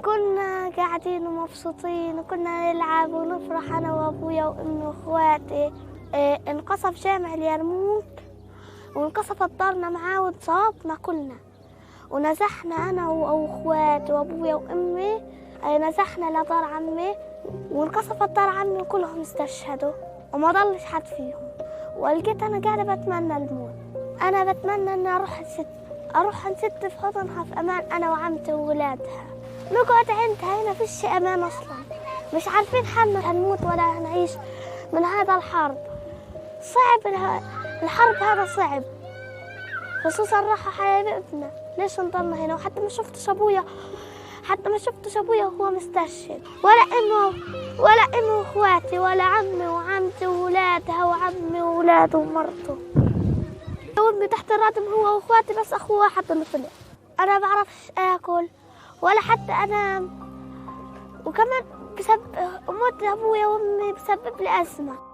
كنا قاعدين ومبسوطين وكنا نلعب ونفرح أنا وأبويا وأمي وأخواتي. انقصف جامع اليرموك وانقصفت دارنا معاه وانصابنا كلنا، ونزحنا أنا وأخواتي وأبويا وأمي. نزحنا لدار عمي وانقصفت دار عمي وكلهم استشهدوا وما ضلش حد فيهم. ولقيت أنا قاعدة بتمنى الموت. أنا بتمنى أن أروح نست في حضنها في أمان أنا وعمتي وولادها. نقعد عندها هنا فيش أمان أصلا، مش عارفين حالنا هنموت ولا هنعيش من هذا الحرب. صعب الحرب، هذا صعب، خصوصا راح حبيبنا. ليش نضلنا هنا؟ وحتى ما شفتش أبويا وهو مستشهد، ولا أمي وأخواتي، ولا عمي وعمتي وولادها وعمي وولاده ومرته. وأمي تحت الراتب هو وأخواتي، بس أخوه واحد اللي طلع. أنا بعرفش آكل ولا حتى أنام، وكمان موت أبويا وأمي بسبب لي أزمة.